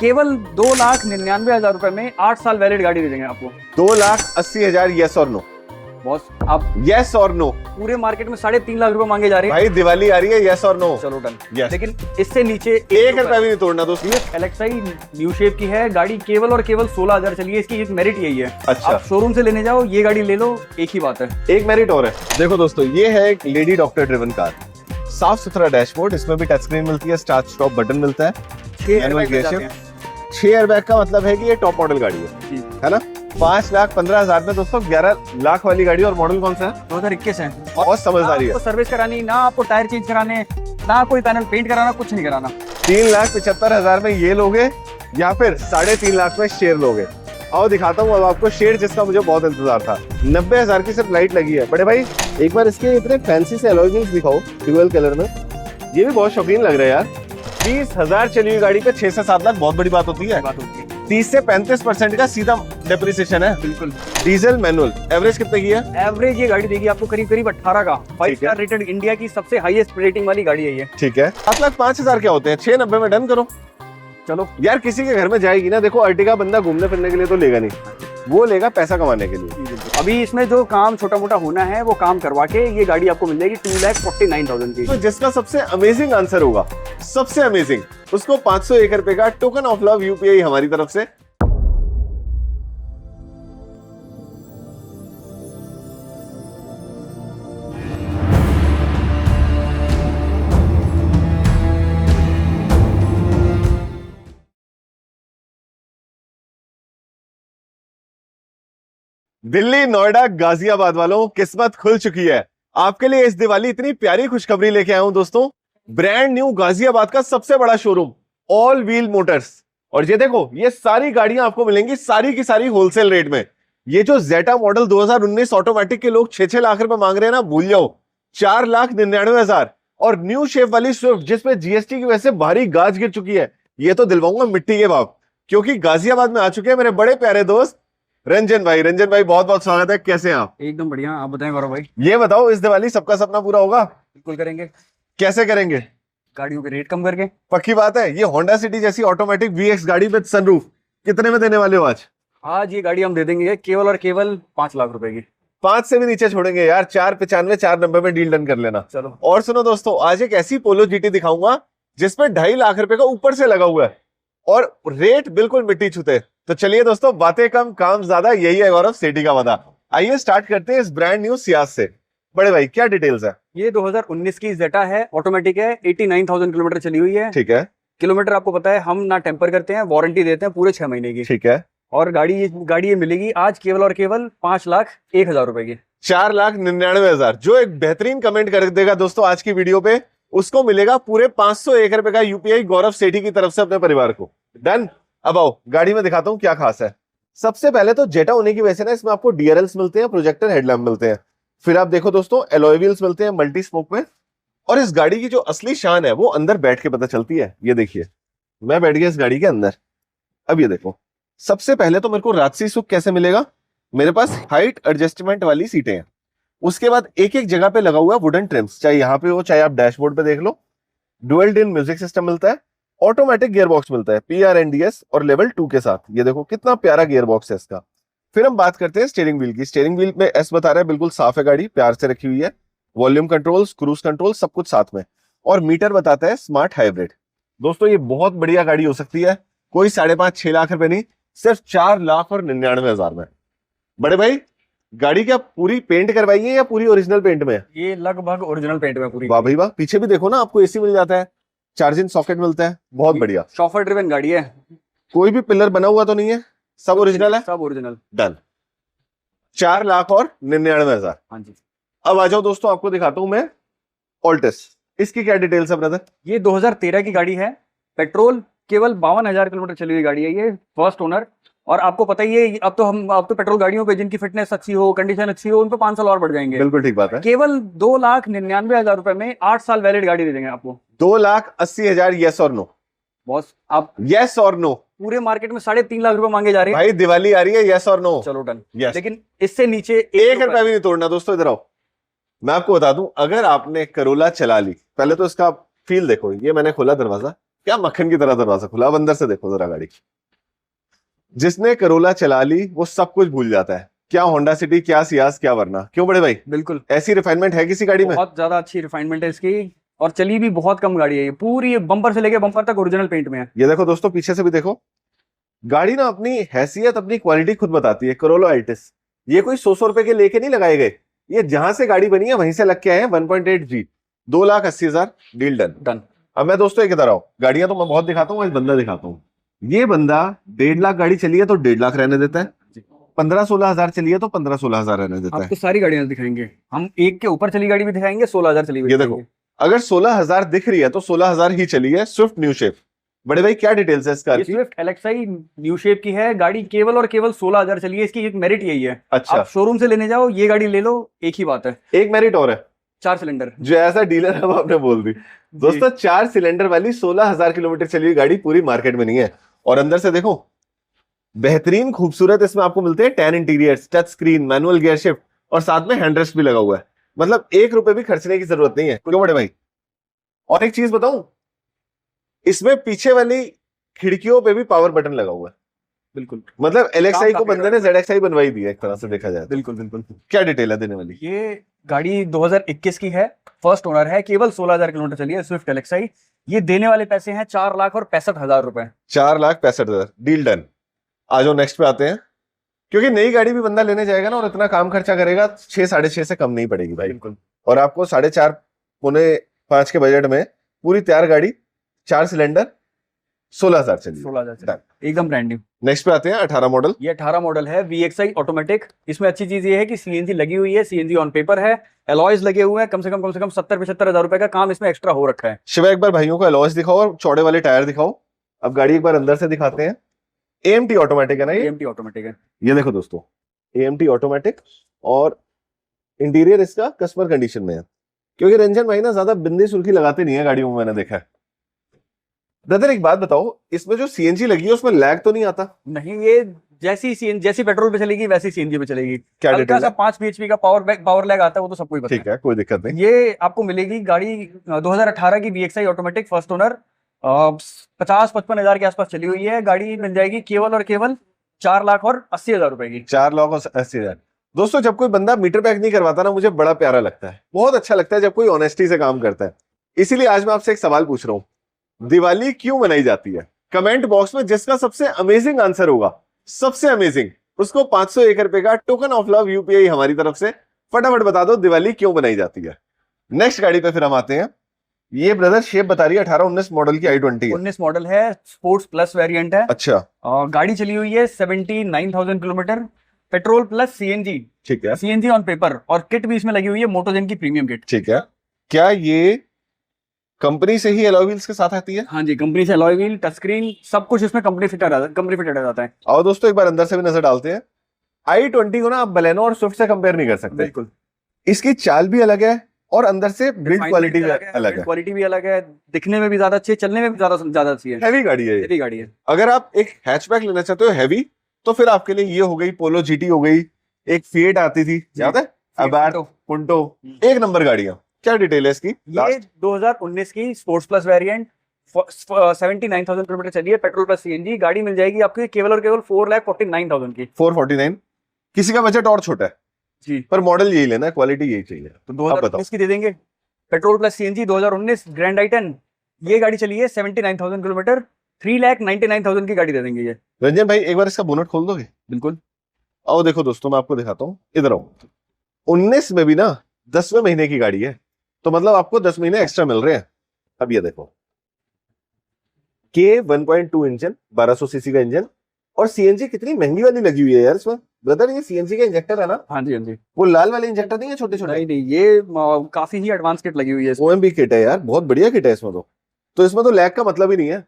केवल 2,99,000 रुपए में 8 साल वैलिड गाड़ी दे देंगे आपको। 2,80,000 यस और नो? बॉस आप यस और नो? पूरे मार्केट में 3.5 लाख रुपए मांगे जा रहे हैं भाई दिवाली आ रही है, यस और नो? चलो डन। Yes. लेकिन इससे नीचे 1 रुपया भी नहीं तोड़ना दोस्तों। एलेक्साई न्यू शेप की है गाड़ी, केवल और केवल 16,000 चली है। इसकी एक मेरिट यही है। अच्छा। आप शोरूम से लेने जाओ, ये गाड़ी ले लो, एक ही बात है। एक मेरिट और है, देखो दोस्तों, ये है एक लेडी डॉक्टर ड्रिवन कार। साफ सुथरा डैशबोर्ड, इसमें भी टच स्क्रीन मिलती है, स्टार्ट स्टॉप बटन मिलता है, 6 एयरबैग का मतलब है कि ये टॉप मॉडल गाड़ी है ना। 5,15,000 में दोस्तों 11 लाख वाली गाड़ी। और मॉडल कौन सा है? 2021 है। बहुत समझदारी है। आपको सर्विस करानी, ना आपको टायर चेंज कराने, ना कोई पैनल पेंट कराना, कुछ नहीं कराना। 3,75,000 में ये लोगे या फिर 3.5 लाख में शेयर लोगे? आओ दिखाता हूँ अब आपको शेयर, जिसका मुझे बहुत इंतजार था। 90,000 की सिर्फ लाइट लगी है। बड़े भाई एक बार इसके इतने फैंसी से अलॉय व्हील्स दिखाओ ड्यूअल कलर में, ये भी बहुत शौकीन लग रहा है यार। 30,000 चली हुई गाड़ी पे 6 से 7 लाख बहुत बड़ी बात होती है। 30 से 35% का सीधा डेप्रिसिएशन है। बिल्कुल। डीजल मैनुअल, एवरेज कितने की है? एवरेज ये गाड़ी देगी आपको करीब करीब 18 का। 5 स्टार रेटेड, इंडिया की सबसे हाईएस्ट रेटिंग वाली गाड़ी है ये। ठीक है। 7,05,000 क्या होते हैं? 690 में डन करो। चलो यार किसी के घर में जाएगी ना, देखो अर्टिगा बंदा घूमने फिरने के लिए तो लेगा नहीं, वो लेगा पैसा कमाने के लिए। अभी इसमें जो काम छोटा मोटा होना है वो काम करवा के ये गाड़ी आपको मिल जाएगी 2,49,000 की। तो जिसका सबसे अमेजिंग आंसर होगा, सबसे अमेजिंग, उसको 501 रुपए का टोकन ऑफ लव यूपीआई हमारी तरफ से। दिल्ली, नोएडा, गाजियाबाद वालों, किस्मत खुल चुकी है। आपके लिए इस दिवाली इतनी प्यारी खुशखबरी लेके आया हूं दोस्तों। ब्रांड न्यू गाजियाबाद का सबसे बड़ा शोरूम ऑल व्हील मोटर्स। और ये देखो, ये सारी गाड़ियां आपको मिलेंगी सारी की सारी होलसेल रेट में। ये जो जेटा मॉडल 2019 ऑटोमेटिक के लोग 6-6 लाख रुपए मांग रहे हैं ना, भूल जाओ। 4,99,000। और न्यू शेप वाली स्विफ्ट जिसमें जीएसटी की वजह से भारी गाज गिर चुकी है, ये तो दिलवाऊंगा मिट्टी के भाव, क्योंकि गाजियाबाद में आ चुके हैं मेरे बड़े प्यारे दोस्त रंजन भाई। रंजन भाई बहुत बहुत स्वागत है, कैसे हैं आप? एकदम बढ़िया, आप बताएं गौरव भाई। ये बताओ, इस दिवाली सबका सपना पूरा होगा? बिल्कुल करेंगे। कैसे करेंगे? गाड़ियों के रेट कम करके। पक्की बात है। ये होंडा सिटी जैसी ऑटोमेटिक वीएक्स गाड़ी विद सनरूफ कितने में देने वाले हो आज? आज ये गाड़ी हम दे देंगे केवल और केवल 5 लाख रुपए की। 5 से भी नीचे छोड़ेंगे यार। 4,95, 4,90 में डील डन कर लेना। चलो। और सुनो दोस्तों, आज एक ऐसी पोलो जीटी दिखाऊंगा जिसमें 2.5 लाख रुपए का ऊपर से लगा हुआ है और रेट बिल्कुल मिट्टी छूते। तो चलिए दोस्तों, बातें कम काम ज्यादा, यही है गौरव सेठी का वादा। आइए स्टार्ट करते हैं इस ब्रांड न्यू सियाज से। बड़े भाई क्या डिटेल्स है? ये 2019 की जेटा है, ऑटोमेटिक है, 89,000 किलोमीटर चली हुई है। ठीक है। किलोमीटर आपको पता है हम ना टेम्पर करते हैं, वारंटी देते हैं पूरे 6 महीने की। ठीक है। और गाड़ी ये मिलेगी आज केवल और केवल 5,01,000 रुपए की। 4,99,000। जो एक बेहतरीन कमेंट कर देगा दोस्तों आज की वीडियो पे, उसको मिलेगा पूरे 501 रुपए का यूपीआई गौरव सेठी की तरफ से अपने परिवार को। डन। अब आओ गाड़ी में दिखाता हूं क्या खास है। सबसे पहले तो जेटा होने की वजह से ना इसमें आपको डीआरएल्स मिलते हैं, प्रोजेक्टर हेडलैम्प मिलते हैं। फिर आप देखो दोस्तों, एलॉय व्हील्स मिलते हैं मल्टी स्पोक में। और इस गाड़ी की जो असली शान है वो अंदर बैठ के पता चलती है। ये देखिए, मैं बैठ गया इस गाड़ी के अंदर। अब ये देखो, सबसे पहले तो मेरे को राजसी सुख कैसे मिलेगा? मेरे पास हाइट एडजस्टमेंट वाली सीटें हैं। उसके बाद एक एक जगह पे लगा हुआ है वुडन ट्रिम्स, चाहे यहाँ पे हो चाहे आप डैशबोर्ड पे देख लो। डुअल डिन म्यूजिक सिस्टम मिलता है, ऑटोमेटिक गियर बॉक्स मिलता है पीआरएनडीएस और लेवल 2 के साथ। ये देखो कितना प्यारा गियर बॉक्स है इसका। फिर हम बात करते हैं स्टीयरिंग व्हील की। स्टीयरिंग व्हील में एस बता रहा है, बिल्कुल साफ है गाड़ी, प्यार से रखी हुई है। वॉल्यूम कंट्रोल, क्रूज कंट्रोल सब कुछ साथ में। और मीटर बताता है स्मार्ट हाइब्रिड। दोस्तों ये बहुत बढ़िया गाड़ी हो सकती है, कोई 5.5-6 लाख रुपए नहीं, सिर्फ 4,99,000 में। बड़े भाई गाड़ी क्या पूरी पेंट करवाई है या पूरी ओरिजिनल पेंट में है? ये लगभग ओरिजिनल पेंट में पूरी। वाह भाई वाह। पीछे भी देखो ना, आपको एसी मिल जाता है, चार्जिंग सॉकेट मिलता है, बहुत बढ़िया। शॉफर ड्रिवन गाड़ी है, कोई भी पिलर बना हुआ तो नहीं है, सब ओरिजिनल है, सब ओरिजिनल। डन। 4,99,000। हाँ जी। अब आ जाओ दोस्तों, आपको दिखाता हूं मैं ऑल्टिस। इसकी क्या डिटेल्स है ब्रदर? ये 2013 की गाड़ी है, पेट्रोल, केवल 52,000 किलोमीटर चली हुई गाड़ी है ये, फर्स्ट ओनर। और आपको पता ही है अब तो पेट्रोल गाड़ियों पे जिनकी फिटनेस अच्छी हो, कंडीशन अच्छी हो, उन पे 5 साल और बढ़ जाएंगे। बिल्कुल ठीक बात है। केवल 2,99,000 रुपए में 8 साल वैलिड गाड़ी दे देंगे आपको। 2,80,000 यस और नो? बॉस आप यस और नो? पूरे मार्केट में 3.5 लाख रुपए मांगे जा रहे हैं। भाई दिवाली आ रही है, यस और नो? चलो डन। Yes. लेकिन इससे नीचे 1 रुपया भी नहीं तोड़ना दोस्तों। इधर आओ, मैं आपको बता दूं, अगर आपने करोला चला ली, पहले तो इसका फील देखो। ये मैंने खोला दरवाजा, क्या मक्खन की तरह दरवाजा खुला। अब अंदर से देखो जरा गाड़ी। जिसने करोला चला ली वो सब कुछ भूल जाता है, क्या होंडा सिटी, क्या सियाज, क्या वरना। क्यों बड़े भाई, बिल्कुल ऐसी रिफाइनमेंट है किसी गाड़ी में? बहुत ज्यादा अच्छी रिफाइनमेंट है इसकी, और चली भी बहुत कम गाड़ी है ये, पूरी बम्पर से लेके बम्पर तक ओरिजिनल पेंट में है। ये देखो दोस्तों, पीछे से भी देखो। गाड़ी ना अपनी हैसियत, अपनी क्वालिटी खुद बताती है। करोला एल्टिस, ये कोई 100 रुपए के लेके नहीं लगाए गए, ये जहां से गाड़ी बनी है वहीं से लग के आए हैं। 1.8G, 2,80,000, deal done. डन। अब मैं दोस्तों एक इधर आओ, गाड़ियां तो मैं बहुत दिखाता हूँ, आज बंदा दिखाता हूँ। ये बंदा 1.5 लाख गाड़ी चली है तो 1.5 लाख रहने देता है, 15-16 हजार चली है तो 15-16 हजार रहने देता है। आपको सारी गाड़ियां दिखाएंगे हम, एक के ऊपर चली गाड़ी भी दिखाएंगे, 16,000 चली हुई ये देखो, अगर 16,000 दिख रही है तो 16,000 ही चली है। Swift new shape. बड़े भाई क्या डिटेल्स है इस कार की? स्विफ्ट एलेक्साई न्यू शेप की है गाड़ी, केवल और केवल 16,000 चली है। इसकी एक मेरिट यही है, अच्छा, आप शोरूम से लेने जाओ ये गाड़ी ले लो, एक ही बात है। एक मेरिट और है, 4 सिलेंडर। जो ऐसा डीलर है वो आपने बोल दी दोस्तों। 4 सिलेंडर वाली 16,000 किलोमीटर चली हुई गाड़ी पूरी मार्केट में नहीं है। और अंदर से देखो, बेहतरीन खूबसूरत इसमें आपको मिलते हैं 10 interiors, touch screen, manual gear shift, और साथ में हैंडरेस्ट भी लगा हुआ है। मतलब 1 रुपए भी खर्चने की जरूरत नहीं है। क्यों बड़े भाई? और एक चीज बताऊं, इसमें पीछे वाली खिड़कियों पे भी पावर बटन लगा हुआ है। बिल्कुल, मतलब एलएक्सआई को काफी बंदे ने ZXi बनवाई दी है एक तरह से देखा जाए तो। बिल्कुल बिल्कुल। क्या डिटेल है देने वाली? ये गाड़ी 2021 की है, फर्स्ट ओनर है, केवल 16,000 किलोमीटर चली है, स्विफ्ट एलेक्साई। ये देने वाले पैसे हैं 4,65,000 रुपए। 4,65,000, डील डन। आ जाओ नेक्स्ट पे आते हैं, क्योंकि नई गाड़ी भी बंदा लेने जाएगा ना और इतना काम खर्चा करेगा, 6-6.5 से कम नहीं पड़ेगी भाई। बिल्कुल। और आपको 4.5-5 के बजट में पूरी तैयार गाड़ी, 4 सिलेंडर, 16,000 चलिए, 16,000 एकदम ब्रांड न्यू। नेक्स्ट पे आते हैं 18 मॉडल। ये 18 मॉडल है, VXI ऑटोमेटिक। इसमें अच्छी चीज ये है कि CNG लगी हुई है, CNG ऑन पेपर है, अलॉयज लगे हुए हैं। कम से कम 70-75 हजार रुपए का काम इसमें एक्स्ट्रा हो रखा है। शिवा एक बार भाइयों को अलॉयज दिखाओ और चौड़े वाले टायर दिखाओ। अब गाड़ी एक बार अंदर से दिखाते हैं। AMT ऑटोमेटिक है ना ये? AMT ऑटोमेटिक है। ये देखो दोस्तों, AMT ऑटोमेटिक, और इंटीरियर इसका कस्टमर कंडीशन में है, क्योंकि रंजन भाई ना ज्यादा बिंदी सुर्खी लगाते नहीं है गाड़ियों में, मैंने देखा है। ब्रदर एक बात बताओ, इसमें जो CNG लगी है उसमें लैग तो नहीं आता? नहीं, ये जैसी पेट्रोल पे चलेगी वैसी CNG पे चलेगी। क्या हल्का डिटेल सा है? 5 bhp का पावर लैग आता है, वो तो सबको ही पता है। ठीक है, कोई दिक्कत नहीं। ये आपको मिलेगी गाड़ी 2018 की VXI ऑटोमेटिक फर्स्ट ओनर, 50-55 हजार के आसपास चली हुई है। गाड़ी मिल जाएगी केवल और केवल 4,80,000 रुपए की। 4,80,000। दोस्तों जब कोई बंदा मीटर पैक नहीं करवाता ना, मुझे बड़ा प्यारा लगता है, बहुत अच्छा लगता है जब कोई ऑनेस्टी से काम करता है। इसीलिए आज मैं आपसे एक सवाल पूछ रहा हूं, दिवाली क्यों मनाई जाती है? कमेंट बॉक्स में जिसका सबसे अमेजिंग आंसर होगा, सबसे अमेजिंग, उसको 501 रुपए का टोकन ऑफ लव UPI हमारी तरफ से फटाफट बता दो दिवाली क्यों बनाई जाती है। नेक्स्ट गाड़ी पे फिर हम आते हैं। ये ब्रदर शेप बता रही है 18-19 मॉडल की i20 है। 19 मॉडल है, स्पोर्ट्स प्लस वेरिएंट है। अच्छा, और गाड़ी चली हुई है 79,000 किलोमीटर, पेट्रोल प्लस CNG, ठीक है, CNG ऑन पेपर, और किट भी इसमें लगी हुई है मोटोजेन की प्रीमियम किट। ठीक है। क्या ये कंपनी से ही अलॉय व्हील्स के साथ आती है? हाँ जी, कंपनी से अलॉय व्हील, टच स्क्रीन, सब कुछ इसमें कंपनी फिटेड आ जाता है। आओ दोस्तों एक बार अंदर से भी नजर डालते हैं। i20 को ना आप बलेनो और स्विफ्ट से कंपेयर नहीं कर सकते। बिल्कुल, इसकी चाल भी अलग है और अंदर से बिल्ड क्वालिटी भी अलग है। क्वालिटी भी अलग है, दिखने में भी ज्यादा अच्छी है, चलने में भी ज्यादा अच्छी है। हैवी गाड़ी है ये। हेवी गाड़ी है। अगर आप एक हैचबैक लेना चाहते हो हैवी, तो फिर आपके लिए ये हो गई पोलो GT हो गई, एक फिएट आती थी, याद है, अबैट, पुंटो, एक नंबर गाड़ियां। क्या डिटेल है इसकी? ये 2019 की स्पोर्ट्स प्लस वेरिएंट, 79,000 किलोमीटर चली है, पेट्रोल प्लस CNG। गाड़ी मिल जाएगी आपको केवल और केवल 4,49,000 की। 449। किसी का बजट और छोटा है जी, पर मॉडल यही लेना है, क्वालिटी यही चाहिए, तो 2019 की दे देंगे, petrol plus CNG 2019 grand i10। ये गाड़ी चली है 79,000 किलोमीटर, 3,99,000 की गाड़ी दे देंगे ये। रंजन भाई एक बार इसका बोनट खोल दोगे? बिल्कुल। आओ देखो दोस्तों, मैं आपको दिखाता हूं, इधर आओ। 19 में भी ना 10वें महीने की गाड़ी है, तो मतलब आपको 10 महीने एक्स्ट्रा मिल रहे हैं। अब ये देखो, के 1.2 इंजन, 1200 सीसी का इंजन, और CNG कितनी महंगी वाली लगी हुई है यार इसमें। ब्रदर ये CNG का इंजेक्टर है ना? हाँ जी, हाँ जी। वो लाल वाले इंजेक्टर नहीं है छोटे छोटे? नहीं, ये काफी ही एडवांस किट लगी हुई है। OMB किट है यार, बहुत बढ़िया किट है इसमें तो इसमें तो लैग का मतलब ही नहीं है।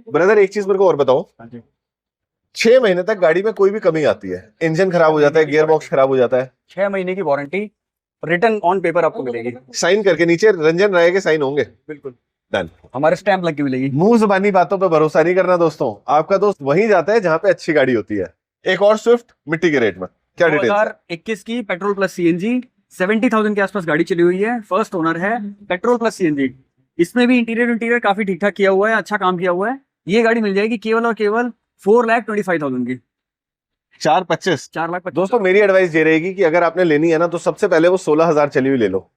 ब्रदर एक चीज मेरे को और बताओ, हाँ जी। 6 महीने तक गाड़ी में कोई भी कमी आती है, इंजन खराब हो जाता है, गियर बॉक्स खराब हो जाता है, 6 महीने की वारंटी, रिटर्न ऑन पेपर आपको मिलेगी। साइन करके नीचे रंजन राय के साइन होंगे। बिल्कुल, डन। हमारे स्टैंप लग के मिलेगी। मुंह जुबानी बातों पे भरोसा नहीं करना दोस्तों, आपका दोस्त वहीं जाता है जहां पे अच्छी गाड़ी होती है। एक और स्विफ्ट मिट्टी के रेट में, क्या डिटेल? 2021 की पेट्रोल प्लस CNG, 70,000 के आसपास गाड़ी चली हुई है, फर्स्ट ओनर है, पेट्रोल प्लस CNG। इसमें भी इंटीरियर काफी ठीक ठाक किया हुआ है, अच्छा काम किया हुआ है। ये गाड़ी मिल जाएगी केवल और केवल 4,25,000 की। 4,25,000। 4,25,000। दोस्तों मेरी एडवाइस ये रहेगी कि अगर आपने लेनी है ना तो सबसे पहले वो 16,000 चली हुई ले लो,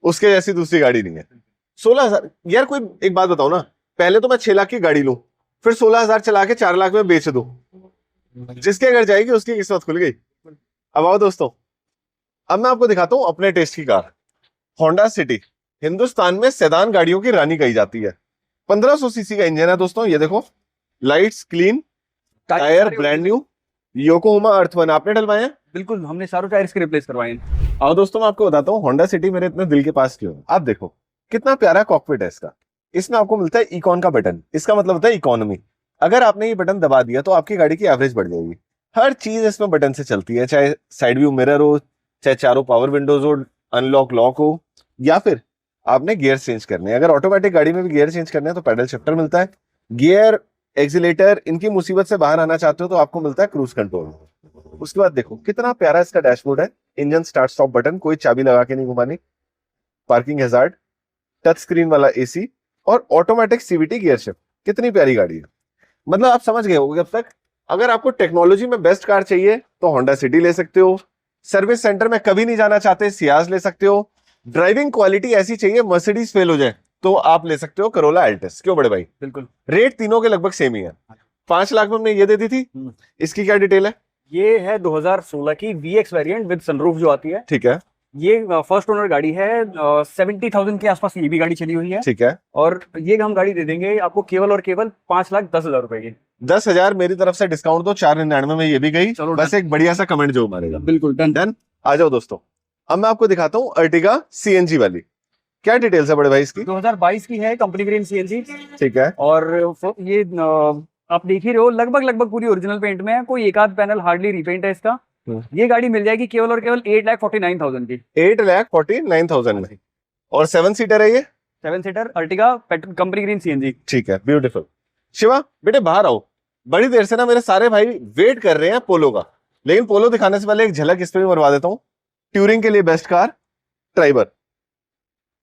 उसके जैसी दूसरी गाड़ी नहीं है। 16,000 यार, कोई एक बात बताओ ना, पहले तो मैं 6 लाख की गाड़ी लूं, फिर 16,000 चला के 4 लाख में बेच दूं, जिसके घर जाएगी उसकी किस्मत खुल गई। अब आओ दोस्तों, अब मैं आपको दिखाता हूं अपने टेस्ट की कार, होंडा सिटी। हिंदुस्तान में सेडान गाड़ियों की रानी कही जाती है। 1500 सीसी का इंजन है दोस्तों, ये देखो, lights clean, tyre brand new, Yokohama earth one आपने डलवाए हैं। बिल्कुल, हमने सारे टायर इसके रिप्लेस करवाए हैं। और दोस्तों मैं आपको बताता हूँ होंडा सिटी मेरे इतने दिल के पास क्यों है। आप देखो कितना प्यारा कॉकपिट है इसका। इसमें आपको मिलता है इकॉन का बटन, इसका मतलब होता है इकोनॉमी। अगर आपने ये बटन दबा दिया तो आपकी गाड़ी की एवरेज बढ़ जाएगी। हर चीज इसमें बटन से चलती है, चाहे साइड व्यू मिरर हो, चाहे चारों पावर विंडोज हो, अनलॉक लॉक हो, या फिर आपने गियर चेंज करने हैं। अगर ऑटोमेटिक गाड़ी में भी गियर चेंज करने हैं तो पैडल शिफ्टर मिलता है। गियर, एक्सीलेटर, इनकी मुसीबत से बाहर आना चाहते हो तो आपको मिलता है क्रूज कंट्रोल। उसके बाद देखो कितना प्यारा इसका डैशबोर्ड है, इंजन स्टार्ट स्टॉप बटन, कोई चाबी लगा के नहीं घुमानी, पार्किंग हैजार्ड, टच स्क्रीन वाला एसी और ऑटोमेटिक सीवीटी गियर शिफ्ट। कितनी प्यारी गाड़ी है, मतलब आप समझ गए होगे अब तक। अगर आपको टेक्नोलॉजी में बेस्ट कार चाहिए तो होंडा सिटी ले सकते हो। सर्विस सेंटर में कभी नहीं जाना चाहते, सियाज ले सकते हो। ड्राइविंग क्वालिटी ऐसी चाहिए मर्सिडीज फेल हो जाए तो आप ले सकते हो करोला एल्टिस। क्यों बड़े भाई? बिल्कुल, रेट तीनों के लगभग सेम ही है। 5 लाख में हमने ये दे दी थी। इसकी क्या डिटेल है? ये है 2016 की VX वेरिएंट विद सनरूफ जो आती है। ठीक है, ये फर्स्ट ओनर गाड़ी है, 70,000 के आसपास ये भी गाड़ी चली हुई है। ठीक है। और ये हम गाड़ी दे देंगे आपको केवल और केवल 5,10,000 रुपए की। 10,000 मेरी तरफ से डिस्काउंट दो, 499 में ये भी गई। चलो बस एक बढ़िया सा कमेंट जो मारेगा। बिल्कुल डन। डन। आ जाओ दोस्तों, अब मैं आपको दिखाता हूँ अर्टिगा CNG वाली। क्या डिटेल्स है बड़े भाई इसकी? 2022 की है, कंपनी ग्रीन CNG। ठीक है। और ये आप देख ही रहे हो, लगभग पूरी ओरिजिनल पेंट में है, कोई एक आध पैनल हार्डली रीपेंट है इसका। ये गाड़ी मिल जाएगी केवल और केवल 8,49,000 की। 8,49,000 में। और 7 सीटर है ये? 7 seater Ertiga company green CNG। ठीक है, ब्यूटीफुल। शिवा बेटे बाहर आओ, बड़ी देर से ना मेरे सारे भाई वेट कर रहे हैं पोलो का, लेकिन पोलो दिखाने से पहले एक झलक इस पे भी मरवा देता हूँ। ट्यूरिंग के लिए बेस्ट कार ट्राइबर।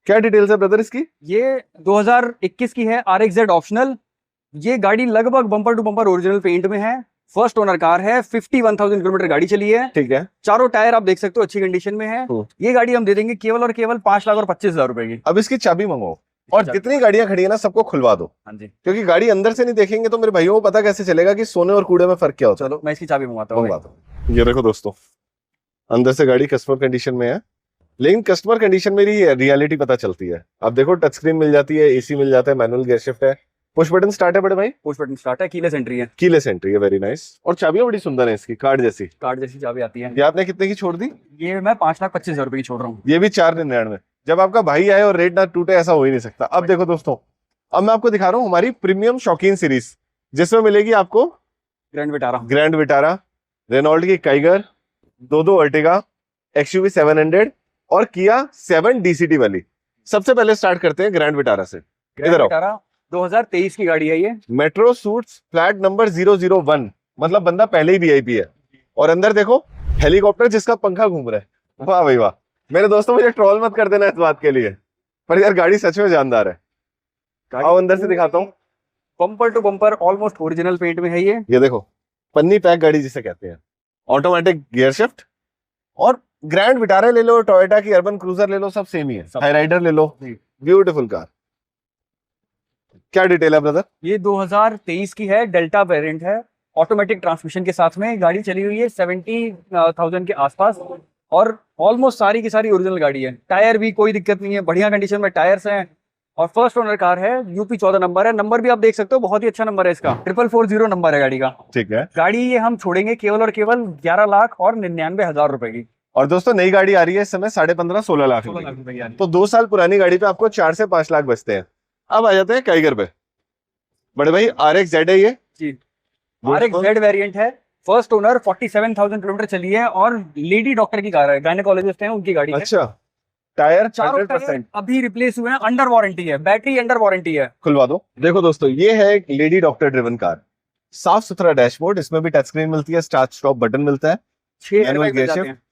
क्या डिटेल्स है ब्रदर इसकी? ये 2021 की है, RXZ ऑप्शनल। ये गाड़ी लगभग bumper to bumper original paint में है। फर्स्ट ओनर कार है, 51,000 किलोमीटर गाड़ी चली है। ठीक है। चारों टायर आप देख सकते हो अच्छी कंडीशन में है। ये गाड़ी हम दे देंगे केवल और केवल 5,25,000 रुपए की। अब इसकी चाबी मंगवाओ और जितनी गाड़ियां खड़ी है ना सबको खुलवा दो। हाँ जी, क्योंकि गाड़ी अंदर से नहीं देखेंगे तो मेरे भाइयों को पता कैसे चलेगा कि सोने और कूड़े में फर्क क्या होता है। चलो मैं इसकी चाबी मंगवाता हूँ। मंगवा दो। ये देखो दोस्तों, अंदर से गाड़ी कस्टमर कंडीशन में है, लेकिन कस्टमर कंडीशन में ही रियलिटी पता चलती है। अब देखो टच स्क्रीन मिल जाती है, AC मिल जाता है, मैनुअल गियर शिफ्ट है, पुश बटन स्टार्ट है बड़े भाई। पुश बटन स्टार्ट है, कीलेस एंट्री है। कीलेस एंट्री है, वेरी नाइस। और चाबियां बड़ी सुंदर है इसकी, कार्ड जैसी। कार्ड जैसी चाबी आती है। ये आपने कितने की छोड़ दी? ये मैं 5,25,000 रुपए की छोड़ रहा हूँ। ये भी 499। जब आपका भाई आए और रेट ना टूटे ऐसा हो ही नहीं सकता। अब देखो दोस्तों, अब मैं आपको दिखा रहा हूँ हमारी प्रीमियम शौकीन सीरीज, जिसमें मिलेगी आपको ग्रैंड विटारा, रेनॉल्ट की काइगर, दो अर्टिगा, XUV 700 और किया 7 DCT वाली। सबसे पहले स्टार्ट करते हैं ग्रैंड विटारा से। इधर आओ। 2023 की गाड़ी है ये। मेट्रो सूट्स फ्लैट नंबर 001, मतलब बंदा पहले ही VIP है। और अंदर देखो हेलीकॉप्टर जिसका पंखा घूम रहा है। वाह भाई वाह। मेरे दोस्तों मुझे ट्रोल मत कर देना इस बात के लिए, पर यार गाड़ी सच में जानदार है। आओ अंदर से दिखाता हूँ। Bumper to bumper almost original paint में है ये। ये देखो पन्नी पैक गाड़ी जिसे कहते हैं, ऑटोमेटिक गियर शिफ्ट। और ग्रैंड विटारा ले लो, टोयोटा की अर्बन क्रूजर ले लो, सब सेम ही है। हाई राइडर ले लो, ब्यूटीफुल कार। क्या डिटेल है ब्रदर? ये 2023 की है, डेल्टा वेरिएंट है, ऑटोमेटिक ट्रांसमिशन के साथ में। गाड़ी चली हुई है 70,000 के आसपास और ऑलमोस्ट सारी की सारी ओरिजिनल गाड़ी है। टायर भी कोई दिक्कत नहीं है, बढ़िया कंडीशन में टायर्स हैं। और फर्स्ट ओनर कार है, UP 14 नंबर है। नंबर भी आप देख सकते हो, बहुत ही अच्छा नंबर है इसका, 4440 नंबर है गाड़ी का। ठीक है। गाड़ी ये हम छोड़ेंगे केवल और केवल 11,99,000 रुपए की। और दोस्तों नई गाड़ी आ रही है इस समय 15.5-16 लाख रुपए की। तो 2 साल पुरानी गाड़ी पे आपको 4 से 5 लाख बचते हैं। अब आ जाते हैं काइगर पे। बड़े भाई RXZ है ये जी, RXZ वेरिएंट है, फर्स्ट ओनर, 47,000 किलोमीटर चली है और लेडी डॉक्टर की कार है, गायनेकोलॉजिस्ट हैं उनकी गाड़ी है। अच्छा, टायर चारों 100% टायर अभी रिप्लेस हुए हैं, अंडर वारंटी है, बैटरी अंडर वारंटी है। खुलवा दो। देखो दोस्तों ये है एक लेडी डॉक्टर ड्रिवन कार, साफ सुथरा डैशबोर्ड, इसमें भी टच स्क्रीन मिलती है, स्टार्ट स्टॉप बटन मिलता है, 6 मैनुअल एयरबैग गियर जाते शिफ्ट। हैं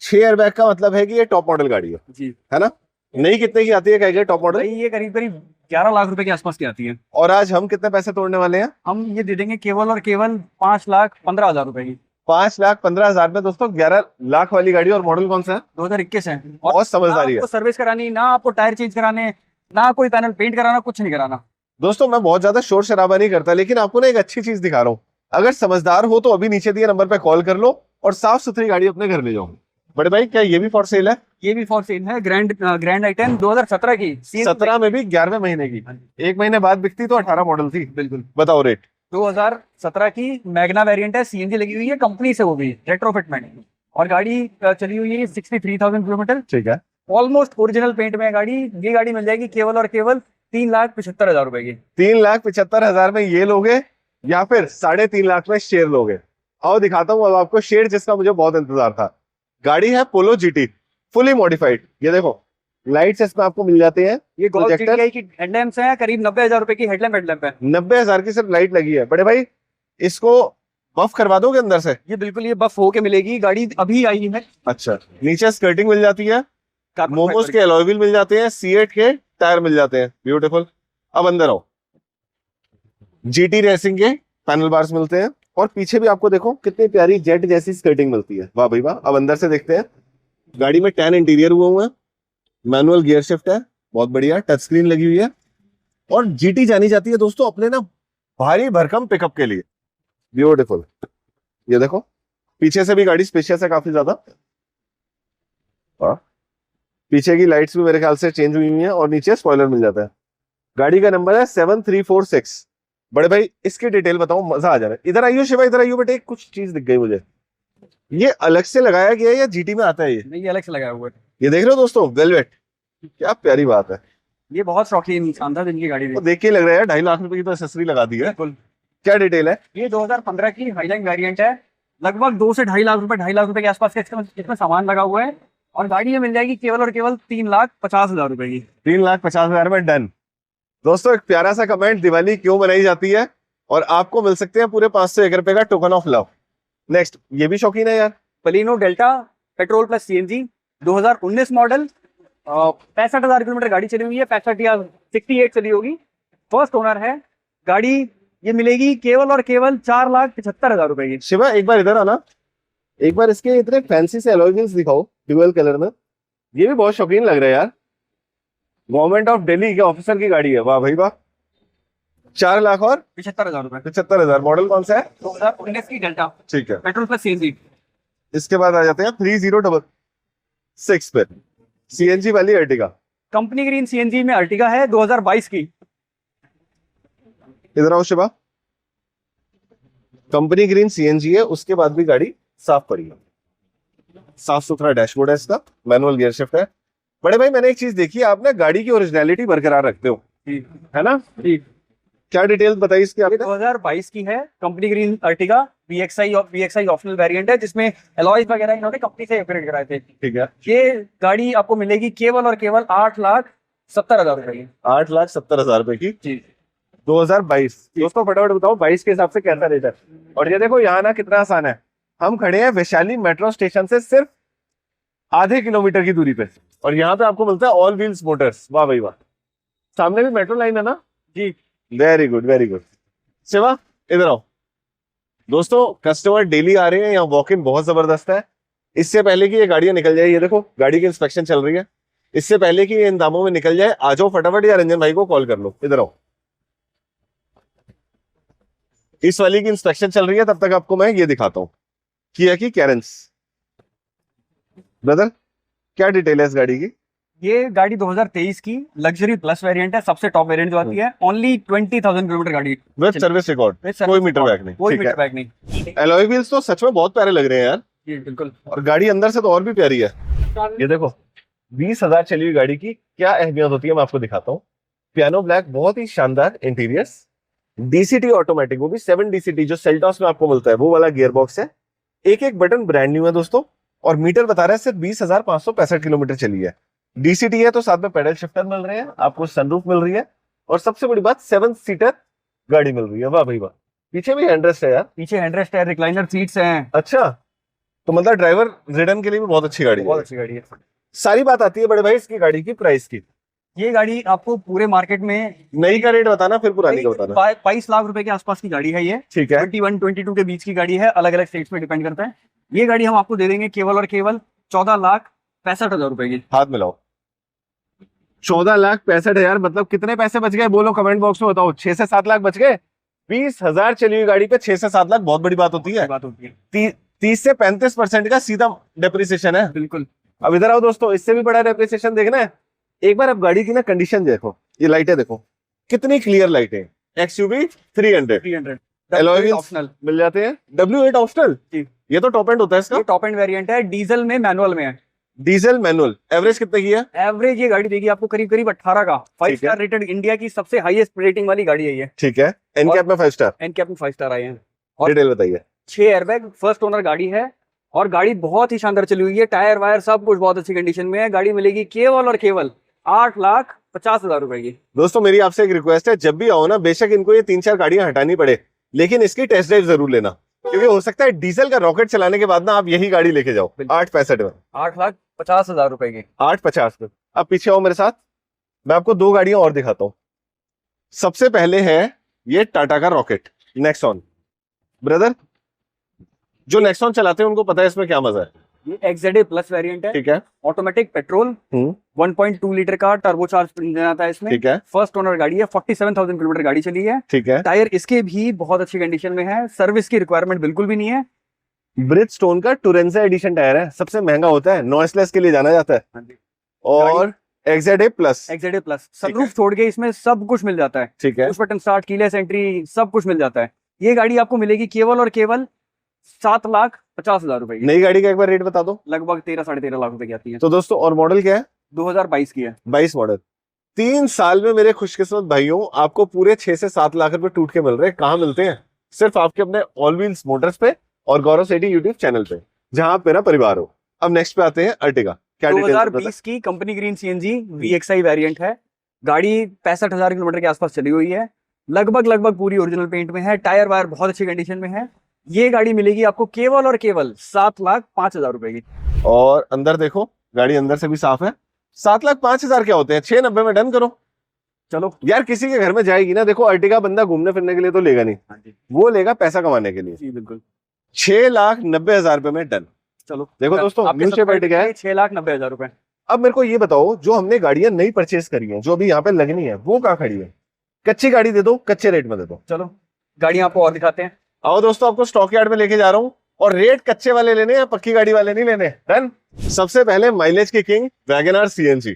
6 एयरबैग का मतलब है कि ये टॉप मॉडल गाड़ी जी। है ना। नई कितने की आती है कह टॉप मॉडल? भाई ये करीब करीब 11 लाख रुपए के आसपास की आती है। और आज हम कितने पैसे तोड़ने वाले हैं? हम ये दे देंगे केवल और केवल 5,15,000 रुपए की। 5,15,000 में दोस्तों 11 लाख वाली गाड़ी। और मॉडल कौन सा है? 2021 है। बहुत समझदारी है। आपको सर्विस करानी ना, आपको टायर चेंज कराने, ना कोई पैनल पेंट कराना, कुछ नहीं कराना। दोस्तों मैं बहुत ज्यादा शोर शराबा नहीं करता, लेकिन आपको ना एक अच्छी चीज दिखा रहा हूँ। अगर समझदार हो तो अभी नीचे दिए नंबर पे कॉल कर लो और साफ सुथरी गाड़ी अपने घर ले जाओ। बड़े भाई क्या ये भी फॉर सेल है? ये भी फॉर सेल है। ग्रैंड आई10 2017 की। 17 में भी 11वें महीने की। एक महीने बाद बिकती तो 18 मॉडल थी। बिल्कुल। बताओ रेट। 2017 की मैग्ना वेरिएंट है, सीएनजी लगी हुई है कंपनी से, वो भी रेट्रोफिटमेंट। और गाड़ी चली हुई है 63,000 किलोमीटर। ठीक है। ऑलमोस्ट ओरिजिनल पेंट में है गाड़ी। ये गाड़ी मिल जाएगी केवल और केवल 3,75,000 रुपए की। 3,75,000 में ये लोगे या फिर 3.5 लाख में शेयर लोगे? आओ दिखाता हूँ अब आपको शेयर, जिसका मुझे बहुत इंतजार था। गाड़ी है पोलो जीटी, फुली मॉडिफाइड। ये देखो लाइट्स इसमें आपको मिल जाते हैं। ये गोल्फ जीटीआई की हेडलैम्प्स हैं, करीब 90,000 रुपए की हेडलैम्प है। 90,000 की सिर्फ लाइट लगी है। बड़े भाई इसको बफ करवा दोगे अंदर से? ये बिल्कुल ये बफ होके मिलेगी। गाड़ी अभी आई है। अच्छा, नीचे स्कर्टिंग मिल जाती है, मोमोज के अलॉय व्हील मिल जाते हैं, C8 के टायर मिल जाते हैं। ब्यूटीफुल। अब अंदर आओ। GT रेसिंग के पैनल बार्स मिलते हैं और पीछे भी आपको देखो कितनी प्यारी जेट जैसी स्कर्टिंग मिलती है। वाह भाई वाह। अब अंदर से देखते हैं। गाड़ी में 10 इंटीरियर हुए हैं, मैनुअल गियर शिफ्ट है, बहुत बढ़िया, टच स्क्रीन लगी हुई है। और GT जानी जाती है दोस्तों अपने ना भारी भरकम पिकअप के लिए। ब्यूटीफुल। ये देखो पीछे से भी गाड़ी स्पेशियस है काफी ज्यादा। पीछे की लाइट्स भी मेरे ख्याल से चेंज हुई हुई है और नीचे स्पॉइलर मिल जाता है। गाड़ी का नंबर है 7346। बड़े भाई इसकी डिटेल बताओ, मजा आ जा रहा है। इधर आइयो शिवा, इधर आइयो बेटे। कुछ चीज दिख गई मुझे। ये अलग से लगाया गया है या GT में आता है ये? नहीं, ये अलग से लगाया हुआ है। ये देख रहे हो दोस्तों वेलवेट, क्या प्यारी बात है। ये बहुत शौकीन इंसान था जिनकी गाड़ी तो देख के लग रहा है 2.5 लाख रुपए की तो एक्सेसरी लगा दी है। बिल्कुल। क्या डिटेल है? ये 2015 की हाईलाइन वेरिएंट है। लगभग 2 से 2.5 लाख रुपए के आसपास का इसमें सामान लगा हुआ है। और गाड़ी ये मिल जाएगी केवल और केवल 3,50,000 रुपए की। 3,50,000 में डन। दोस्तों एक प्यारा सा कमेंट, दिवाली क्यों मनाई जाती है, और आपको मिल सकते हैं पूरे 501 रुपए का टोकन ऑफ लव। नेक्स्ट, ये भी शौकीन है यार। Baleno delta petrol plus CNG 2019 model. 65,000 kilometre गाड़ी चली हुई है। 65 या 68 चली होगी। फर्स्ट ओनर है गाड़ी। ये मिलेगी केवल और केवल 4,75,000 रुपए की। शिवा एक बार इधर आना। एक बार इसके इतने फैंसी से अलॉय व्हील्स दिखाओ ड्यूअल कलर में। ये भी बहुत शौकीन लग रहा है यार। गवर्नमेंट ऑफ दिल्ली के ऑफिसर की गाड़ी है। वाह भाई वाह। 4,75,000 रुपए। 4,75,000। मॉडल कौन सा है? 2019 की डेल्टा ठीक है। Petrol plus CNG। इसके बाद आ जाते हैं 3066 पे, CNG वाली अर्टिगा। कंपनी ग्रीन CNG में अर्टिगा है 2022 की। इधर आओ शिवा। कंपनी ग्रीन CNG है, उसके बाद भी गाड़ी साफ पड़ी है। साफ सुथरा डैशबोर्ड है इसका, मैनुअल गियर शिफ्ट है। बड़े भाई मैंने एक चीज देखी, आप ना गाड़ी की ओरिजिनलिटी बरकरार रखते हो, है ना? क्या डिटेल्स बताइए इसकी आपने? 2022 की है company green Ertiga. VXI optional variant है, जिसमें अलॉयज वगैरह इन्होंने कंपनी से अपग्रेड कराए थे। ठीक है। ये गाड़ी आपको मिलेगी केवल और केवल 8,70,000 रुपए की। 8,70,000 रुपए की जी। 2022। दोस्तों फटाफट बताओ 22 के हिसाब से कैसा रेट है। और ये देखो यहाँ ना कितना आसान है। हम खड़े हैं वैशाली मेट्रो स्टेशन से सिर्फ आधे किलोमीटर की दूरी पे, और यहाँ पे आपको मिलता है ऑल व्हील्स मोटर्स। वाह भाई वाह। सामने भी मेट्रो लाइन है ना? जी। Very good very good. Shiva इधर आओ। दोस्तों कस्टमर डेली आ रहे हैं, यहाँ वॉक इन बहुत जबरदस्त है। इससे पहले कि ये गाड़ियां निकल जाए, ये देखो गाड़ी की इंस्पेक्शन चल रही है। इससे पहले कि ये इन दामों में निकल जाए, आ जाओ फटाफट, या रंजन भाई को कॉल कर लो। इधर आओ। इस वाली की इंस्पेक्शन चल रही है, तब तक आपको मैं ये दिखाता हूँ, किया की कैरेंस। ब्रदर क्या डिटेल है इस गाड़ी की? ये गाड़ी 2023 की लग्जरी प्लस वेरिएंट है, सबसे टॉप वेरिएंट जो आती है। ओनली 20,000 किलोमीटर गाड़ी विद सर्विस रिकॉर्ड, कोई मीटर बैक नहीं। कोई मीटर बैक नहीं। एलॉय व्हील्स तो सच में बहुत प्यारे लग रहे हैं यार। जी बिल्कुल। और गाड़ी अंदर से तो और भी प्यारी है। ये देखो 20,000 चली हुई गाड़ी की क्या अहमियत होती है, मैं आपको दिखाता हूँ। पियानो ब्लैक, बहुत ही शानदार इंटीरियर्स, DCT ऑटोमेटिक, वो भी 7 DCT जो सेल्टॉस में आपको मिलता है, वो वाला गियर बॉक्स है। एक एक बटन ब्रांड न्यू है दोस्तों, और मीटर बता रहा है सिर्फ 20,565 किलोमीटर चली है। DCT है तो साथ में पेडल शिफ्टर मिल रहे हैं, आपको सनरूफ मिल रही है, और सबसे बड़ी बात 7 सीटर गाड़ी मिल रही है। वाह भाई वाह। पीछे भी हैंडरेस्ट है यार। पीछे हैंडरेस्ट है, रिक्लाइनर सीट्स हैं। अच्छा, तो मतलब ड्राइवर रिडन के लिए भी बहुत अच्छी गाड़ी है। बहुत अच्छी गाड़ी है। सारी बात आती है बड़े भाई इसकी गाड़ी की प्राइस की। ये गाड़ी आपको पूरे मार्केट में नई का रेट बताना, फिर पुरानी का बताना। 22 लाख रुपए के आसपास की गाड़ी है ये। ठीक है, 21-22 के बीच की गाड़ी है, अलग अलग स्टेट्स में डिपेंड करता है। ये गाड़ी हम आपको दे देंगे केवल और केवल 14,65,000 रुपए की। हाथ मिलाओ। 14,65,000 मतलब कितने पैसे बच गए बोलो कमेंट बॉक्स में बताओ। 6 से 7 लाख बच गए। 20,000 चली हुई गाड़ी पे 6 से 7 लाख बहुत बड़ी बात होती है। 30 से 35% का सीधा डेप्रिसिएशन है। बिल्कुल। अब इधर आओ दोस्तों, इससे भी बड़ा डेप्रिसिएशन देखना है। एक बार अब गाड़ी की ना कंडीशन देखो, ये लाइटें देखो कितनी क्लियर लाइटें। XUV 300 एलॉय व्हील्स ऑप्शनल मिल जाते हैं। W8 ऑप्शनल, ये तो टॉप एंड होता है इसका। ये टॉप एंड वेरिएंट है, डीजल में मैनुअल में है। Diesel manual. एवरेज कितने की है? एवरेज ये गाड़ी देगी आपको करीब करीब 18 का। 5 स्टार रेटेड, इंडिया की सबसे हाईएस्ट रेटिंग वाली गाड़ी है ये। ठीक है, एनकैप में 5 स्टार। एनकैप में 5 स्टार आए हैं। डिटेल बताइए। 6 एयरबैग, फर्स्ट ओनर गाड़ी है और गाड़ी बहुत ही शानदार चली हुई है। टायर वायर सब कुछ बहुत अच्छी कंडीशन में है। गाड़ी मिलेगी केवल और केवल 8,50,000 रुपए की। दोस्तों मेरी आपसे एक रिक्वेस्ट है, जब भी आओ ना बेशक इनको ये 3-4 गाड़ियां हटानी पड़े, लेकिन इसकी टेस्ट ड्राइव जरूर लेना, क्योंकि हो सकता है डीजल का रॉकेट चलाने के बाद ना आप यही गाड़ी लेके जाओ। 8,65 में 8,50,000 रुपए की। 8,50 में। अब पीछे आओ मेरे साथ, मैं आपको 2 गाड़ियां और दिखाता हूं। सबसे पहले है ये टाटा का रॉकेट नेक्सॉन। ब्रदर जो नेक्सॉन चलाते हैं उनको पता है इसमें क्या मजा है। ये XZA प्लस वेरिएंट है। ठीक है, ऑटोमेटिक पेट्रोल, 1.2 लीटर का टर्बोचार्ज इंजन आता है इसमें। ठीक है, फर्स्ट ओनर गाड़ी है, 47,000 किलोमीटर गाड़ी चली है। ठीक है। टायर इसके भी बहुत अच्छी कंडीशन में है, सर्विस की रिक्वायरमेंट बिल्कुल भी नहीं है। ब्रिजस्टोन का टूरेंजा एडिशन टायर है, सबसे महंगा होता है, नॉइसलेस के लिए जाना जाता है। और XZA प्लस सनरूफ छोड़ के इसमें सब कुछ मिल जाता है। ठीक है, push button start, keyless entry, सब कुछ मिल जाता है। ये गाड़ी आपको मिलेगी केवल और केवल 7,50,000 रुपए की। नई गाड़ी का एक बार रेट बता दो। लगभग 13-13.5 लाख रुपए की आती है। तो दोस्तों और मॉडल क्या है? 2022 की है। 22 मॉडल। 3 साल में मेरे खुशकिस्मत भाइयों आपको पूरे 6 से 7 लाख रुपए टूट के मिल रहे हैं। कहां मिलते हैं? सिर्फ आपके अपने ऑल व्हील्स मोटर्स पे और गौरव सेठी यूट्यूब चैनल पे, जहां आप मेरा परिवार हो। अब नेक्स्ट पे आते हैं अर्टिगा। क्या 2020 की company green CNG VXI variant है। गाड़ी 65,000 किलोमीटर के आसपास चली हुई है। लगभग पूरी ओरिजिनल पेंट में है। टायर वायर बहुत अच्छी कंडीशन में है। ये गाड़ी मिलेगी आपको केवल और केवल 7,05,000 रुपए की। और अंदर देखो, गाड़ी अंदर से भी साफ है। 7,05,000 क्या होते हैं? 690 में डन करो। चलो यार किसी के घर में जाएगी ना, देखो अर्टिगा बंदा घूमने फिरने के लिए तो लेगा नहीं, वो लेगा पैसा कमाने के लिए। जी बिल्कुल। 6,90,000 रुपए में डन। चलो देखो दोस्तों, न्यू शेप अर्टिगा है। 6,90,000 रुपए। अब मेरे को ये बताओ, जो हमने गाड़ियां नई परचेस करी हैं, जो अभी यहाँ पे लगनी है, वो कहाँ खड़ी है? कच्ची गाड़ी दे दो, कच्चे रेट में दे दो। चलो गाड़ियां आपको और दिखाते हैं। आओ दोस्तों, आपको स्टॉक यार्ड में लेके जा रहा हूँ, और रेट कच्चे वाले लेने हैं, पक्की गाड़ी वाले नहीं लेने। डन। सबसे पहले माइलेज की किंग वैगनआर CNG।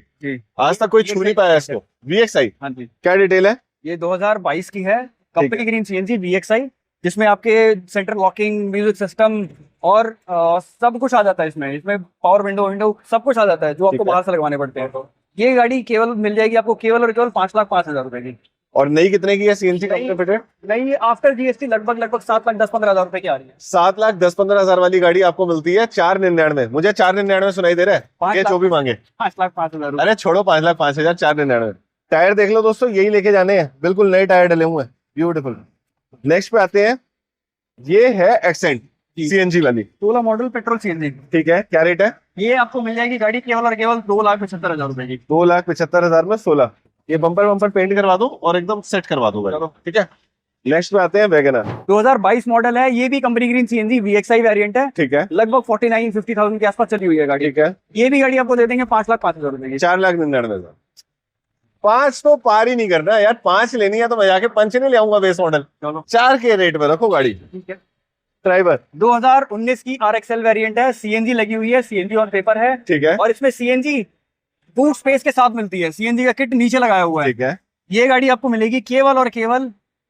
आज तक कोई छू नहीं पाया इसको। VXI। हाँ जी। क्या डिटेल है? ये 2022 की है, कंपनी ग्रीन CNG VXI, जिसमें आपके सेंट्रल लॉकिंग, म्यूजिक सिस्टम और सब कुछ आ जाता है इसमें। इसमें पावर विंडो सब कुछ आ जाता है, जो आपको बाहर से लगवाने पड़ते हैं। ये गाड़ी केवल मिल जाएगी आपको केवल और केवल 5,05,000 रुपए की। और नई कितने की है CNG कंपनी फिटेड? नहीं, आफ्टर GST लगभग 7,10,15,000 रुपए की आ रही है। 7,10,15,000 वाली गाड़ी आपको मिलती है 4,99। मुझे 4,99 सुनाई दे रहा है, ये जो भी मांगे। 5,05,000। अरे छोड़ो, 5,05,000, 4,99। टायर देख लो दोस्तों, यही लेके जाने हैं, बिल्कुल नए टायर डले हुए हैं, ब्यूटीफुल। नेक्स्ट पे आते हैं, ये है एक्सेंट CNG वाली 16 मॉडल पेट्रोल CNG। ठीक है, क्या रेट है? ये आपको मिल जाएगी गाड़ी केवल और केवल 2,75,000 रुपए की। 2,75,000 में 16। ये बम्पर पेंट करवा दो और एकदम सेट करवा दो गाड़ी। ठीक है, नेक्स्ट पे आते हैं वैगनआर। 2022 मॉडल है, ये भी company green CNG VXI variant है। ठीक है, लगभग 49-50,000 के आसपास चली हुई है गाड़ी। ठीक है, ये भी गाड़ी आपको दे देंगे 5,05,000 रुपए की। 4,99,000। 5 तो पार ही नहीं करना यार, 5 लेनी है तो मैं जाके 5 नहीं ले आऊंगा बेस मॉडल। 4 के रेट में रखो गाड़ी। ठीक है। ड्राइवर 2019 की RXL वेरिएंट है, CNG लगी हुई है, CNG ऑन पेपर है। ठीक है, और इसमें CNG बूट स्पेस के साथ मिलती है, CNG का किट नीचे लगाया हुआ है। ठीक है। ये गाड़ी आपको मिलेगी केवल और केवल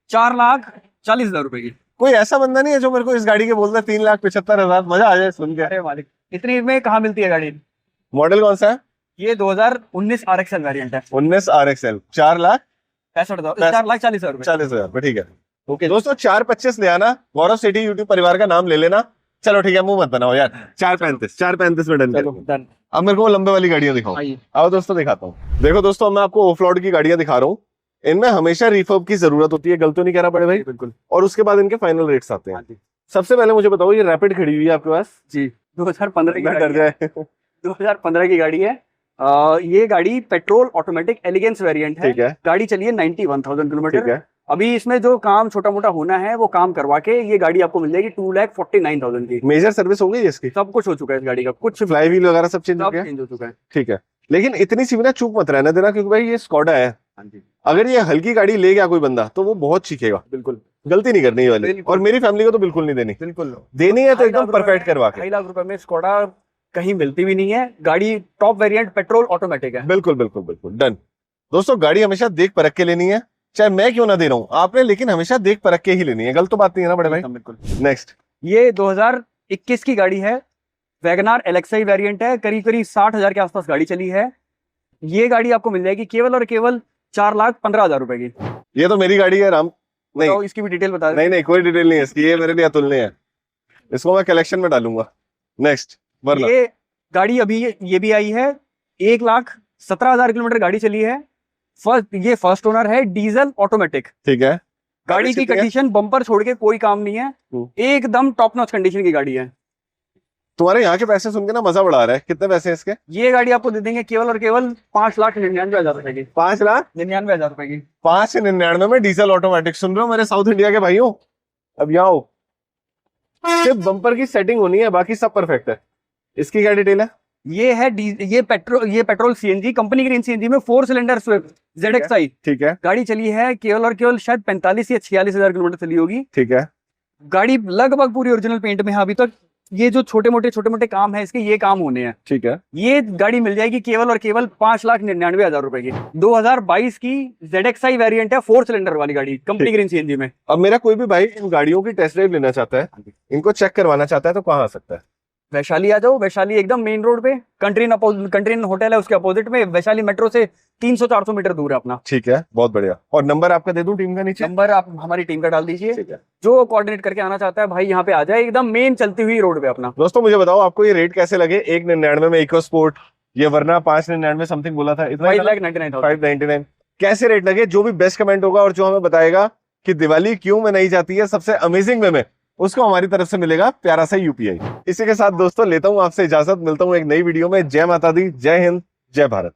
4,40,000 रुपए की। कोई ऐसा बंदा नहीं है जो मेरे को इस गाड़ी के बोलता है 3,75,000, मजा आ जाए सुन के। अरे मालिक, इतनी में कहाँ मिलती है गाड़ी? मॉडल कौन सा है? ये 2019 RXL वेरिएंट है। 19 RXL 4,65,000, 4,40,000 रुपए। 40,000। ठीक है ओके दोस्तों, 4,25 ले आना, गौरव सेठी यूट्यूब परिवार का नाम ले लेना। चलो ठीक है, मुंह मत बनाओ यार। 4,35 में डन। अब मेरे को लंबे वाली गाड़ियां दिखाओ। आओ दोस्तों दिखाता हूँ। देखो दोस्तों, मैं आपको ऑफ रोड की गाड़ियां दिखा रहा हूँ। इनमें हमेशा रिफर्ब की जरूरत होती है, गलत तो नहीं कह रहा बड़े भाई? बिल्कुल। और उसके बाद इनके फाइनल रेट्स आते हैं। सबसे पहले मुझे बताओ, ये रैपिड खड़ी हुई है आपके पास? जी, 2015 की डर जाए। 2015 की गाड़ी है। ये गाड़ी पेट्रोल ऑटोमेटिक एलिगेंस वेरिएंट है। ठीक है, गाड़ी चली है 91,000 ठीक किलोमीटर। है। अभी इसमें जो काम छोटा मोटा होना है वो काम करवा के ये गाड़ी आपको मिल जाएगी 2,49,000 की। मेजर सर्विस हो गई है इसकी? सब कुछ हो चुका है इस गाड़ी का, कुछ फ्लाई व्हील वगैरह सब चेंज हो सब गया? चेंज हो चुका है। ठीक है, लेकिन इतनी सी भी ना चूक मत रहना देना, क्योंकि भाई ये स्कोडा है। हाँ जी, अगर ये हल्की गाड़ी ले गया कोई बंदा तो वो बहुत चीखेगा। बिल्कुल गलती नहीं करनी ये वाली, बिल्कुल। और मेरी फैमिली को तो बिल्कुल नहीं देनी। बिल्कुल देनी है तो 2.5 एकदम लाख रुपए परफेक्ट में- करवा के। 2.5 लाख रुपए में स्कोडा कहीं मिलती भी नहीं है। गाड़ी टॉप वेरिएंट पेट्रोल ऑटोमेटिक है। बिल्कुल बिल्कुल बिल्कुल डन। दोस्तों गाड़ी हमेशा देख परख के लेनी है, चाहे मैं क्यों ना दे रहा हूँ आपने, लेकिन हमेशा देख परख के ही लेनी है। गलत तो बात नहीं है ना बड़े भाई? बिल्कुल। नेक्स्ट, ये 2021 की गाड़ी है, वैगनार एलेक्साई वेरिएंट है। करीब करीब 60,000 के आसपास गाड़ी चली है। ये गाड़ी आपको मिल जाएगी केवल और केवल 4,15,000 रुपए की। ये तो मेरी गाड़ी है राम। नहीं तो इसकी भी डिटेल बता दें। नहीं नहीं, कोई डिटेल नहीं है इसकी, ये मेरे लिए अतुलनीय है, इसको मैं कलेक्शन में डालूंगा। नेक्स्ट, वरना ये गाड़ी अभी ये भी आई है, 1,17,000 किलोमीटर गाड़ी चली है। ये फर्स्ट ओनर है, डीजल ऑटोमेटिक। ठीक है। गाड़ी की कितनी है? कंडीशन बम्पर छोड़ के कोई काम नहीं है, एकदम टॉप नॉच कंडीशन की गाड़ी है। तुम्हारे यहाँ के पैसे सुन के ना मजा बढ़ा रहा है। कितने पैसे हैं इसके? ये गाड़ी आपको दे देंगे केवल और केवल 5,99,000 रुपए की। 5,99,000 रुपए की। 5,99 में डीजल ऑटोमेटिक। सुन रहे हो मेरे साउथ इंडिया के भाइयों? अब यहाँ आओ, सिर्फ बम्पर की सेटिंग होनी है, बाकी सब परफेक्ट है। इसकी क्या डिटेल है? ये petrol CNG, company green CNG में 4 सिलेंडर स्विफ्ट ZXi ठीक है, गाड़ी चली है। केवल और केवल शायद 45 या 46,000 किलोमीटर चली होगी। ठीक है। गाड़ी लगभग पूरी ओरिजिनल पेंट में है अभी तक। ये जो छोटे मोटे काम है इसके, ये काम होने हैं। ठीक है, ये गाड़ी मिल जाएगी केवल और केवल 5,99,000 रुपए की। 2022 की ZXi वेरिएंट है, 4 सिलेंडर वाली गाड़ी, कंपनी ग्रीन सीएनजी में। अब मेरा कोई भी भाई इन गाड़ियों की टेस्ट ड्राइव लेना चाहता है, इनको चेक करवाना चाहता है, तो कहाँ आ सकता है? वैशाली आ जाओ। वैशाली एकदम मेन रोड पे, कंट्रीन होटल है उसके अपोजिट में। वैशाली मेट्रो से 300-400 मीटर दूर है अपना। ठीक है, बहुत बढ़िया। और नंबर आपका दे दूं टीम का नीचे? नंबर आप हमारी टीम का डाल दीजिए। ठीक है। जो कोऑर्डिनेट करके आना चाहता है भाई यहाँ पे आ जाए, एकदम मेन चलती हुई रोड पे अपना। दोस्तों मुझे बताओ आपको ये रेट कैसे लगे? 1,99 में इको स्पोर्ट, ये वरना 5,99 समथिंग बोला था, इतना 5,99,000। 599 कैसे रेट लगे? जो भी बेस्ट कमेंट होगा और जो हमें बताएगा कि दिवाली क्यों मनाई जाती है सबसे अमेजिंग वे में, उसको हमारी तरफ से मिलेगा प्यारा सा यूपीआई। इसी के साथ दोस्तों लेता हूं आपसे इजाजत, मिलता हूं एक नई वीडियो में। जय माता दी, जय हिंद, जय भारत।